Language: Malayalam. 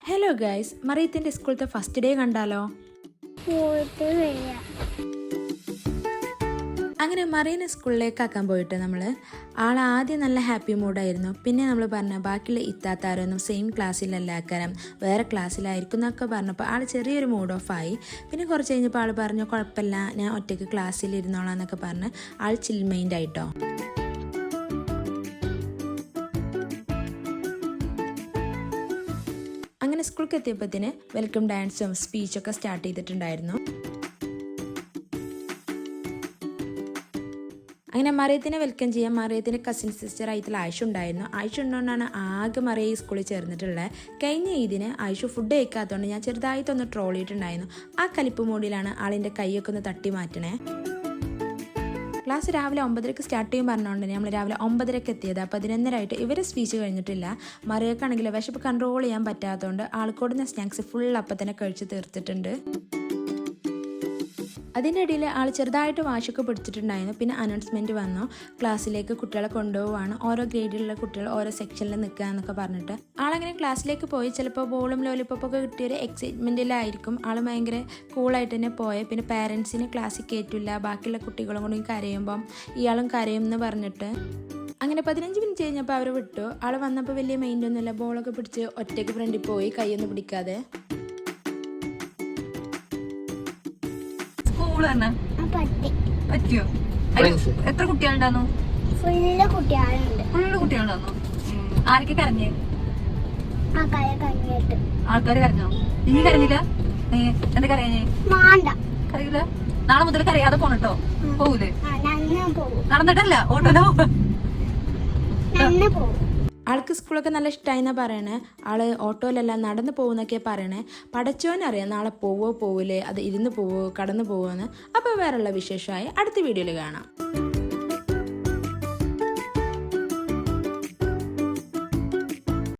ഹലോ ഗൈസ്, മറിയത്തിൻ്റെ സ്കൂളത്തെ ഫസ്റ്റ് ഡേ കണ്ടാലോ? അങ്ങനെ മറിയനെ സ്കൂളിലേക്ക് ആക്കാൻ പോയിട്ട് ആദ്യം നല്ല ഹാപ്പി മൂഡായിരുന്നു. പിന്നെ നമ്മൾ പറഞ്ഞ ബാക്കിയുള്ള ഇത്താത്താരൊന്നും സെയിം ക്ലാസ്സിലല്ല ആക്കാരം, വേറെ ക്ലാസ്സിലായിരിക്കും എന്നൊക്കെ പറഞ്ഞപ്പോൾ ആൾ ചെറിയൊരു മൂഡ് ഓഫ് ആയി. പിന്നെ കുറച്ച് കഴിഞ്ഞപ്പോൾ ആൾ പറഞ്ഞു കുഴപ്പമില്ല, ഞാൻ ഒറ്റയ്ക്ക് ക്ലാസ്സിലിരുന്നോളാം എന്നൊക്കെ പറഞ്ഞ് ആൾ ചിൽ മൈൻഡ് ആയിട്ടോ. അങ്ങനെ സ്കൂളിലേക്ക് എത്തിയപ്പോഴത്തേന് വെൽക്കം ഡാൻസും സ്പീച്ചൊക്കെ സ്റ്റാർട്ട് ചെയ്തിട്ടുണ്ടായിരുന്നു. അങ്ങനെ മറിയത്തിനെ വെൽക്കം ചെയ്യാൻ മറിയത്തിൻ്റെ കസിൻ സിസ്റ്റർ ആയിട്ടുള്ള ആയിഷ ഉണ്ടായിരുന്നു. ആയിഷ ഉണ്ടോണ്ടാണ് ആകെ മറിയ ഈ സ്കൂളിൽ ചേർന്നിട്ടുള്ളത്. കഴിഞ്ഞ ഇതിന് ആയിഷ ഫുഡ് കഴിക്കാത്തതുകൊണ്ട് ഞാൻ ചെറുതായിട്ടൊന്ന് ട്രോൾ ചെയ്തിട്ടുണ്ടായിരുന്നു. ആ കലിപ്പ് മൂടിയിലാണ് ആളിൻ്റെ കൈയൊക്കെ ഒന്ന് തട്ടി മാറ്റണേ. ക്ലാസ് രാവിലെ 9:30 സ്റ്റാർട്ട് ചെയ്യും പറഞ്ഞുകൊണ്ട് നമ്മൾ രാവിലെ 9:30 എത്തിയത്. 11:30 ഇവർ സ്പീച്ച് കഴിഞ്ഞിട്ടില്ല. മറിയക്കാണെങ്കിൽ വിശപ്പ് കൺട്രോൾ ചെയ്യാൻ പറ്റാത്തതുകൊണ്ട് ആൾക്കോടുന്ന സ്നാക്സ് ഫുൾ അപ്പം തന്നെ കഴിച്ച് തീർത്തിട്ടുണ്ട്. അതിൻ്റെ ഇടയിൽ ആൾ ചെറുതായിട്ട് വാശൊക്കെ പിടിച്ചിട്ടുണ്ടായിരുന്നു. പിന്നെ അനൗൺസ്മെൻറ്റ് വന്നു, ക്ലാസ്സിലേക്ക് കുട്ടികളെ കൊണ്ടുപോവാണ്, ഓരോ ഗ്രേഡിലുള്ള കുട്ടികൾ ഓരോ സെക്ഷനിൽ നിൽക്കുക എന്നൊക്കെ പറഞ്ഞിട്ട്. ആളങ്ങനെ ക്ലാസ്സിലേക്ക് പോയി. ചിലപ്പോൾ ബോളും ലോലിപ്പോപ്പൊക്കെ കിട്ടിയൊരു എക്സൈറ്റ്മെൻറ്റിലായിരിക്കും ആൾ ഭയങ്കര കൂളായിട്ട് തന്നെ പോയത്. പിന്നെ പാരൻസിന് ക്ലാസ്സിൽ കയറ്റില്ല, ബാക്കിയുള്ള കുട്ടികളും കൂടി കരയുമ്പം ഇയാളും കരയും എന്ന് പറഞ്ഞിട്ട് അങ്ങനെ 15 മിനിറ്റ് കഴിഞ്ഞപ്പോൾ അവർ വിട്ടു. ആൾ വന്നപ്പോൾ വലിയ മൈൻഡൊന്നുമില്ല, ബോളൊക്കെ പിടിച്ച് ഒറ്റയ്ക്ക് ഫ്രണ്ടിൽ പോയി, കൈയൊന്നും പിടിക്കാതെ. പറ്റിയോ? എത്ര കുട്ടികളുണ്ടായിരുന്നു? ഫുള്ള് കുട്ടികളുണ്ടായിരുന്നു. ആരൊക്കെ കരഞ്ഞേ? ആൾക്കാര് കരഞ്ഞോ? ഇനി കരഞ്ഞില്ല? എന്താ കരഞ്ഞേ? കരയില്ല. നാളെ മുതൽ കരയാതെ പോണട്ടോ. പോകൂലേ? നടന്നിട്ടല്ല, ഓട്ടോലോ. ആൾക്ക് സ്കൂളൊക്കെ നല്ല ഇഷ്ടമായിന്നാ പറയണേ. ആള് ഓട്ടോയിലല്ല നടന്നു പോകുന്നൊക്കെ പറയണേ. പടച്ചോനറിയാം നാളെ പോവോ പോവില്ലേ, അത് ഇരുന്ന് പോവോ കടന്നു പോവോന്ന്. അപ്പോൾ വേറെയുള്ള വിശേഷമായി അടുത്ത വീഡിയോയിൽ കാണാം.